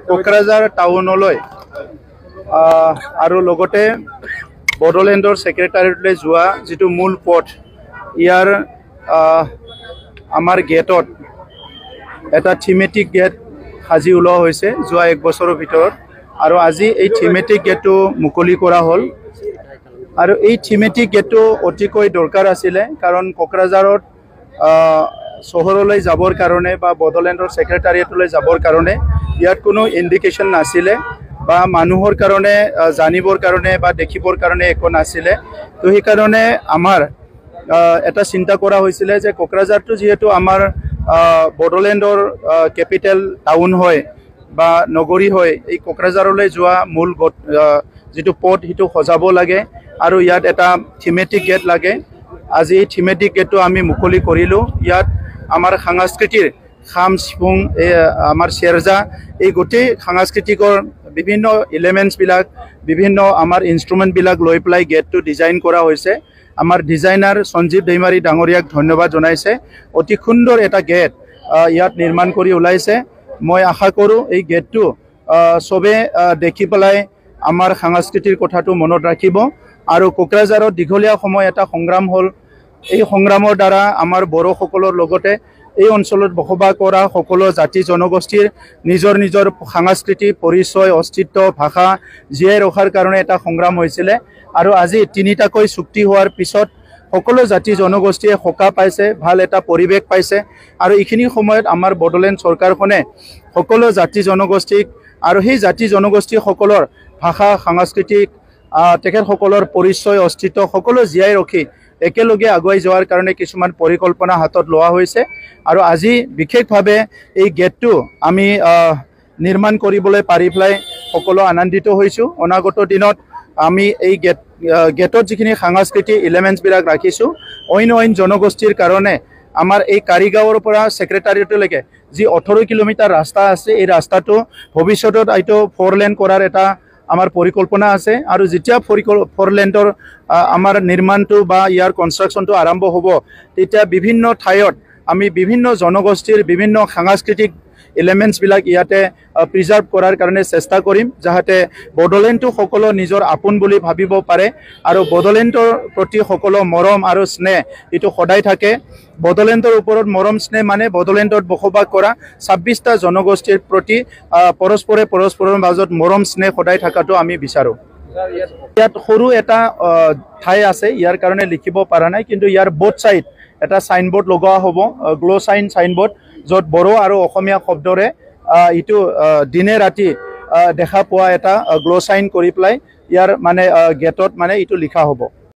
কোকৰাঝাৰ টাউনলৈ আৰু লগতে বড়োলেণ্ডৰ ছেক্ৰেটাৰিয়েটলৈ যোৱা যিটো মূল পথ ইয়াৰ আমাৰ গেটত এটা থিমেটিক গেট সাজি ওলোৱা হৈছে যোৱা এক বছৰৰ ভিতৰত আৰু আজি এই থিমেটিক গেটটো মুকলি কৰা হ'ল আৰু এই থিমেটিক গেটটো অতিকৈ দৰকাৰ আছিলে কাৰণ কোকৰাঝাৰত চহৰলৈ যাবৰ কাৰণে বা বড়োলেণ্ডৰ ছেক্ৰেটাৰিয়েটলৈ যাবৰ কাৰণে ইয়াত কোনো ইণ্ডিকেশ্যন নাছিলে বা মানুহৰ কাৰণে জানিবৰ কাৰণে বা দেখিবৰ কাৰণে একো নাছিলে তো সেইকাৰণে আমাৰ এটা চিন্তা কৰা হৈছিলে যে কোকৰাঝাৰটো যিহেতু আমাৰ বড়োলেণ্ডৰ কেপিটেল টাউন হয় বা নগৰী হয় এই কোকৰাঝাৰলৈ যোৱা মূল যিটো পথ সেইটো সজাব লাগে আৰু ইয়াত এটা থিমেটিক গেট লাগে আজি এই থিমেটিক গেটটো আমি মুকলি কৰিলোঁ ইয়াত আমাৰ সাংস্কৃতিৰ খাম চিফুং আমাৰ চেৰজা এই গোটেই সাংস্কৃতিকৰ বিভিন্ন এলিমেণ্টছবিলাক বিভিন্ন আমাৰ ইনষ্ট্ৰুমেণ্টবিলাক লৈ পেলাই গেটটো ডিজাইন কৰা হৈছে আমাৰ ডিজাইনাৰ সঞ্জীৱ দৈমাৰী ডাঙৰীয়াক ধন্যবাদ জনাইছে অতি সুন্দৰ এটা গেট ইয়াত নিৰ্মাণ কৰি ওলাইছে মই আশা কৰোঁ এই গেটটো চবে দেখি পেলাই আমাৰ সাংস্কৃতিৰ কথাটো মনত ৰাখিব আৰু কোকৰাঝাৰত দীঘলীয়া সময় এটা সংগ্ৰাম হ'ল এই সংগ্ৰামৰ দ্বাৰা আমাৰ বড়োসকলৰ লগতে এই অঞ্চলত বসবাস কৰা সকলো জাতি জনগোষ্ঠীৰ নিজৰ নিজৰ সাংস্কৃতিক পৰিচয় অস্তিত্ব ভাষা জীয়াই ৰখাৰ কাৰণে এটা সংগ্ৰাম হৈছিলে আৰু আজি তিনিটাকৈ চুক্তি হোৱাৰ পিছত সকলো জাতি জনগোষ্ঠীয়ে সকাহ পাইছে ভাল এটা পৰিৱেশ পাইছে আৰু এইখিনি সময়ত আমাৰ বড়োলেণ্ড চৰকাৰখনে সকলো জাতি জনগোষ্ঠীক আৰু সেই জাতি জনগোষ্ঠীসকলৰ ভাষা সাংস্কৃতিক তেখেতসকলৰ পৰিচয় অস্তিত্ব সকলো জীয়াই ৰখি একেলগে আগুৱাই যোৱাৰ কাৰণে কিছুমান পৰিকল্পনা হাতত লোৱা হৈছে আৰু আজি বিশেষভাৱে এই গেটটো আমি নিৰ্মাণ কৰিবলৈ পাৰি পেলাই সকলো আনন্দিত হৈছোঁ অনাগত দিনত আমি এই গেটত যিখিনি সাংস্কৃতিক এলিমেণ্টছবিলাক ৰাখিছোঁ অইন জনগোষ্ঠীৰ কাৰণে আমাৰ এই কাৰিগাঁৱৰ পৰা ছেক্ৰেটাৰিয়েটলৈকে যি 18 কিলোমিটাৰ ৰাস্তা আছে এই ৰাস্তাটো ভৱিষ্যতত এইটো 4 লেন কৰাৰ এটা আমাৰ পৰিকল্পনা আছে আৰু যেতিয়া 4 লেনৰ আমাৰ নিৰ্মাণটো বা ইয়াৰ কনষ্ট্ৰাকশ্যনটো আৰম্ভ হ'ব তেতিয়া বিভিন্ন ঠাইত আমি বিভিন্ন জনগোষ্ঠীৰ বিভিন্ন সাংস্কৃতিক এলিমেণ্টছবিলাক ইয়াতে প্ৰিজাৰ্ভ কৰাৰ কাৰণে চেষ্টা কৰিম যাতে বড়োলেণ্ডটো সকলো নিজৰ আপোন বুলি ভাবিব পাৰে আৰু বড়োলেণ্ডৰ প্ৰতি সকলো মৰম আৰু স্নেহ এইটো সদায় থাকে বড়োলেণ্ডৰ ওপৰত মৰম স্নেহ মানে বড়োলেণ্ডত বসবাস কৰা 26টা জনগোষ্ঠীৰ প্ৰতি পৰস্পৰৰ মাজত মৰম স্নেহ সদায় থকাটো আমি বিচাৰোঁ ইয়াত সৰু এটা ঠাই আছে ইয়াৰ কাৰণে লিখিব পৰা নাই কিন্তু ইয়াৰ বোথ ছাইড এটা সাইনবোৰ্ড লগোৱা হ'ব গ্লো সাইনবোৰ্ড য'ত বড়ো আৰু অসমীয়া শব্দৰে ইটো দিনে ৰাতি দেখা পোৱা এটা গ্লো সাইন কৰি পেলাই ইয়াৰ মানে গেটত মানে ইটো লিখা হ'ব